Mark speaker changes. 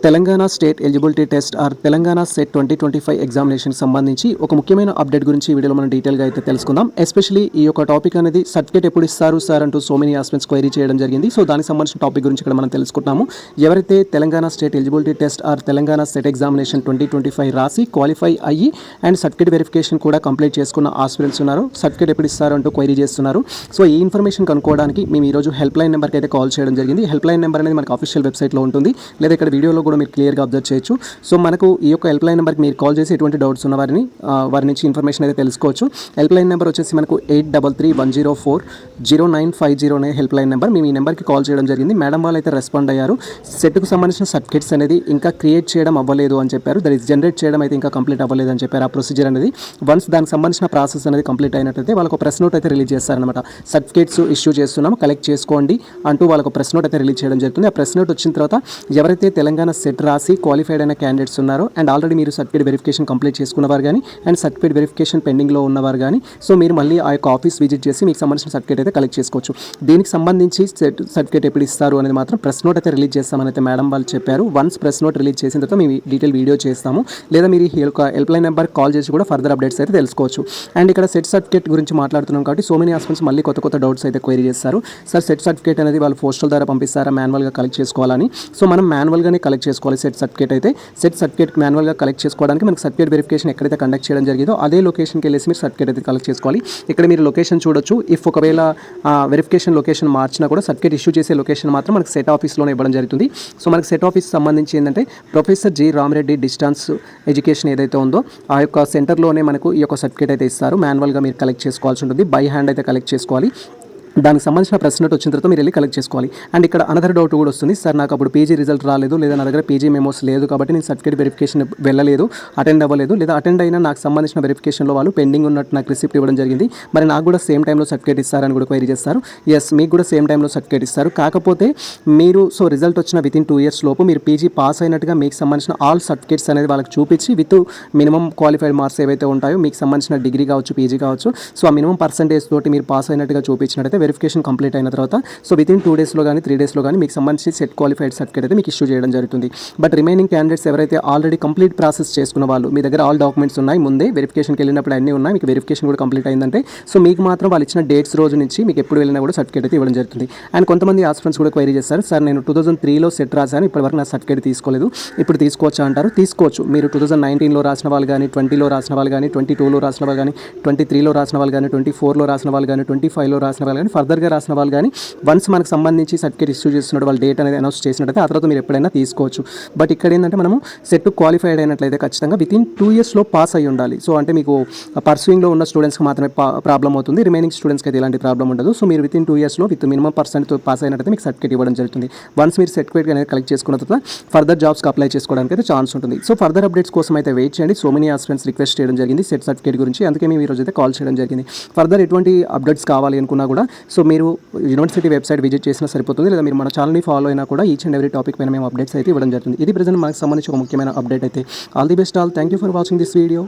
Speaker 1: Telangana state eligibility test or Telangana SET 2025 examination సంబంధించి ఒక ముఖ్యమైన అప్డేట్ గురించి ఈ వీడియోలో మనం డీటెయిల్గా అయితే తెలుసుకుందాం. ఎస్పెషల్లీ ఈ యొక్క టాపిక్ అనేది సర్టిఫికేట్ ఎప్పుడు ఇస్తారు సార్ అంటూ సో మెనీ ఆస్పెక్ట్స్ క్వైరీ చేయడం జరిగింది. సో దానికి సంబంధించిన టాపిక్ గురించి ఇక్కడ మనం తెలుసుకుంటాము. ఎవరైతే Telangana state eligibility test or Telangana SET examination 2025 రాసి క్వాలిఫై అయ్యి అండ్ సర్టిఫికేట్ వెరిఫికేషన్ కూడా కంప్లీట్ చేసుకున్న ఆస్పిరెంట్స్ ఉన్నారు, సర్టిఫికేట్ ఎప్పుడు ఇస్తారు అంటూ క్వైరీ చేస్తున్నారు. సో ఈ ఇన్ఫర్మేషన్ కనుక్కోవడానికి మేము ఈరోజు హెల్ప్ లైన్ నెంబర్కి అయితే కాల్ చేయడం జరిగింది. హెల్ప్ లైన్ నెంబర్ అనేది మనకు ఆఫీషియల్ వెబ్సైట్లో ఉంటుంది, లేదా ఇక్కడ వీడియోలో కూడా మీరు క్లియర్గా అబ్జర్వ్ చేయొచ్చు. సో మనకు ఈ యొక్క హెల్ప్ లైన్ నెంబర్కి మీరు కాల్ చేసి ఎటువంటి డౌట్స్ ఉన్న వారి నుంచి ఇన్ఫర్మేషన్ అయితే తెలుసుకోవచ్చు. హెల్ప్ లైన్ నెంబర్ వచ్చేసి మనకు 8331040950 అనే హెల్ప్ లైన్ నెంబర్. మేము ఈ నెంబర్కి కాల్ చేయడం జరిగింది. మేడం వాళ్ళు అయితే రెస్పాండ్ అయ్యారు. సెట్కు సంబంధించిన సర్టిఫికేట్స్ అనేది ఇంకా క్రియేట్ చేయడం అవ్వలేదు అని చెప్పారు. దట్ ఈస్ జనరేట్ చేయడం అయితే ఇంకా కంప్లీట్ అవ్వలేదు అని చెప్పారు. ఆ ప్రొసీజర్ అనేది వన్స్ దానికి సంబంధించిన ప్రాసెస్ అనేది కంప్లీట్ అయినట్లయితే వాళ్ళకు ప్రెస్ నోట్ అయితే రిలీజ్ చేస్తారనమాట. సర్టిఫికేట్స్ ఇష్యూ చేస్తున్నాము, కలెక్ట్ చేసుకోండి అంటూ వాళ్ళకు ప్రెస్ నోట్ అయితే రిలీజ్ చేయడం జరుగుతుంది. ఆ ప్రెస్ నోట్ వచ్చిన తర్వాత ఎవరైతే తెలంగాణ సెట్ రాసి క్వాలిఫైడ్ అయిన క్యాండిడేట్స్ ఉన్నారో అండ్ ఆల్రెడీ మీరు సర్టిఫికేట్ వెరిఫికేషన్ కంప్లీట్ చేసుకున్నవారు కానీ అండ్ సర్టిఫికేట్ వెరిఫికేషన్ పెండింగ్లో ఉన్నవారు కానీ సో మీరు మళ్ళీ ఆ యొక్క ఆఫీస్ విజిట్ చేసి మీకు సంబంధించిన సర్టిఫికేట్ అయితే కలెక్ట్ చేసుకోవచ్చు. దీనికి సంబంధించి సర్టిఫికేట్ ఎప్పుడు ఇస్తారు అనేది మాత్రం ప్రెస్ నోట్ అయితే రిలీజ్ చేస్తామని అయితే మేడం వాళ్ళు చెప్పారు. వన్స్ ప్రెస్ నోట్ రిలీజ్ చేసిన తర్వాత మేము డీటెయిల్ వీడియో చేస్తాము, లేదా మీరు ఈ హెల్ప్ లైన్ నెంబర్ కాల్ చేసి కూడా ఫర్దర్ అప్డేట్స్ అయితే తెలుసుకోవచ్చు. అండ్ ఇక్కడ సెట్ సర్టిఫికేట్ గురించి మాట్లాడుతున్నాం కాబట్టి సో మెనీ ఆస్పెక్ట్స్ మళ్ళీ కొత్త డౌట్స్ అయితే క్వైరీ చేస్తారు. సార్ సెట్ సర్టిఫికేట్ అనేది వాళ్ళు పోస్టల్ ద్వారా పంపిస్తారా, మాన్యువల్గా కలెక్ట్ చేసుకోవాలని. సో మనం మాన్యువల్గానే కలెక్ట్ చేసుకోవాలి సెట్ సర్టిఫికేట్ అయితే. సెట్ సర్టిఫికేట్ మాన్యువల్గా కలెక్ట్ చేసుకోవడానికి మనకి సర్టిఫికేట్ వెరిఫికేషన్ ఎక్కడైతే కండక్ట్ చేయడం జరిగిందో అదే లొకేషన్కి వెళ్ళేసి మీరు సర్టిఫికేట్ అయితే కలెక్ట్ చేసుకోవాలి. ఇక్కడ మీరు లొకేషన్ చూడొచ్చు. ఇఫ్ ఒకవేళ వెరిఫికేషన్ లొకేషన్ మార్చినా కూడా సర్టిఫికేట్ ఇష్యూ చేసే లొకేషన్ మాత్రం మనకి సెట్ ఆఫీస్లోనే ఇవ్వడం జరుగుతుంది. సో మనకి సెట్ ఆఫీస్ సంబంధించి ఏంటంటే professor G Rama Reddy distance education ఏదైతే ఉందో ఆ యొక్క సెంటర్లోనే మనకు ఈ యొక్క సర్టిఫికేట్ అయితే ఇస్తారు. మాన్యువల్గా మీరు కలెక్ట్ చేసుకోవాల్సి ఉంటుంది, బై హ్యాండ్ అయితే కలెక్ట్ చేసుకోవాలి. దానికి సంబంధించిన ప్రెస్ నోట్ వచ్చిన తర్వాత మీరు వెళ్ళి కలెక్ట్ చేసుకోవాలి. అండ్ ఇక్కడ అనదర్ డౌట్ కూడా వస్తుంది, సార్ నాకు అప్పుడు పీజీ రిజల్ట్ రాలేదు, లేదా నా దగ్గర పీజీ మెమోస్ లేదు కాబట్టి నేను సర్టిఫికేట్ వెరిఫికేషన్ వెళ్ళలేదు, అటెండ్ అవ్వలేదు, లేదా అటెండ్ అయినా నాకు సంబంధించిన వెరిఫికేషన్లో వాళ్ళు పెండింగ్ ఉన్నట్టు నాకు రిసిప్ట్ ఇవ్వడం జరిగింది, మరి నాకు కూడా సేమ్ టైంలో సర్టిఫికేట్ ఇస్తారని కూడా క్వైరీ చేస్తారు. ఎస్, మీకు కూడా సేమ్ టైంలో సర్టిఫికేట్ ఇస్తారు. కాకపోతే మీరు రిజల్ట్ వచ్చిన వితిన్ 2 years లోపు మీరు పీజీ పాస్ అయినట్టుగా మీకు సంబంధించిన ఆల్ సర్టిఫికేట్స్ అనేది వాళ్ళకి చూపించి విత్ మినిమం క్వాలిఫైడ్ మార్క్స్ ఏవైతే ఉంటాయో మీకు సంబంధించిన డిగ్రీ కావచ్చు, పీజీ కావచ్చు, సో ఆ మినిమం పర్సెంటేజ్ తోటి మీరు పాస్ అయినట్టుగా చూపించినట్టయితే వెరిఫికేషన్ కంప్లీట్ అయిన తర్వాత సో వితిన్ 2 days కానీ 3 days కానీ మీకు సంబంధించి సెట్ క్వాలిఫైడ్ సర్టిఫికేట్ అయితే మీకు ఇష్యూ చేయడం జరుగుతుంది. బట్ రిమైనింగ్ క్యాండిడేట్స్ ఎవరైతే ఆల్రెడీ కంప్లీట్ ప్రాసెస్ చేసుకున్న వాళ్ళు, మీ దగ్గర ఆల్ డాక్యుమెంట్స్ ఉన్నాయి, ముందే వెరిఫికేషన్కి వెళ్ళినప్పుడు అన్నీ ఉన్నాయి, మీకు వెరిఫికేషన్ కూడా కంప్లీట్ అయిందంటే సో మీకు మాత్రం వాళ్ళు ఇచ్చిన డేట్స్ రోజు నుంచి మీకు ఎప్పుడు వెళ్ళినా కూడా సర్టిఫికేట్ అయితే ఇవ్వడం జరుగుతుంది. అండ్ కొంతమంది ఆస్పిరెంట్స్ కూడా క్వైరీ చేస్తారు, సార్ నేను 2003లో సెట్ రాశాను, ఇప్పటివరకు నా సర్టిఫికేట్ తీసుకోలేదు, ఇప్పుడు తీసుకోవచ్చా అంటారు. తీసుకోవచ్చు. మీరు 2019లో రాసిన వాళ్ళు కానీ, 20లో రాసిన వాళ్ళు కానీ, 22లో రాసిన వాళ్ళు కానీ, 23లో రాసిన వాళ్ళు కానీ, 24లో రాసిన వాళ్ళు కానీ, 25లో రాసిన వాళ్ళు కానీ, ఫర్దర్గా రాసిన వాళ్ళు కానీ వన్స్ మనకు సంబంధించి సర్టిఫికేట్ ఇష్యూ చేస్తున్నట్టు వాళ్ళు డేట్ అనేది అనౌన్స్ చేసినట్టయితే ఆ తర్వాత మీరు ఎప్పుడైనా తీసుకోవచ్చు. బట్ ఇక్కడ ఏంటంటే మనము సెట్ క్వాలిఫైడ్ అయినట్లయితే ఖచ్చితంగా వితిన్ 2 years పాస్ అయ్యి ఉండాలి. సో అంటే మీకు పర్సూయింగ్లో ఉన్న స్టూడెంట్స్కి మాత్రమే ప్రాబ్లం అవుతుంది, రిమైనింగ్ స్టూడెంట్స్కి అయితే ఎలాంటి ప్రాబ్లం ఉండదు. సో మీరు within 2 years with minimum percent pass అయినట్టయితే మీకు సర్టిఫికేట్ ఇవ్వడం జరుగుతుంది. వన్స్ మీరు సర్టిఫికేట్ అనేది కలెక్ట్ చేసుకున్న తర్వాత ఫర్దర్ జాబ్స్కి అప్లై చేసుకోవడానికి అయితే ఛాన్స్ ఉంటుంది. సో ఫర్దర్ అప్డేట్స్ కోసం అయితే వెయిట్ చేయండి. సో మెనీ ఆస్పిరెంట్స్ రిక్వెస్ట్ చేయడం జరిగింది సెట్ సర్టిఫికేట్ గురించి, అందుకే మేము ఈ రోజు అయితే కాల్ చేయడం జరిగింది. ఫర్దర్ ఎటువంటి అప్డేట్స్ కావాలి అనుకున్నా కూడా సో మీరు యూనివర్సిటీ వెబ్సైట్ విజిట్ చేసినా సరిపోతుంది, లేదా మీరు మన ఛానల్ని ఫాలో అయినా కూడా ఈచ్ అండ్ ఎవ్రీ టాపిక్ పైన మేము అప్డేట్స్ అయితే ఇవ్వడం జరుగుతుంది. ఇది ప్రజెంట్ మనకు సంబంధించి ఒక ముఖ్యమైన అప్డేట్ అయితే. All the best all. Thank you for watching this video.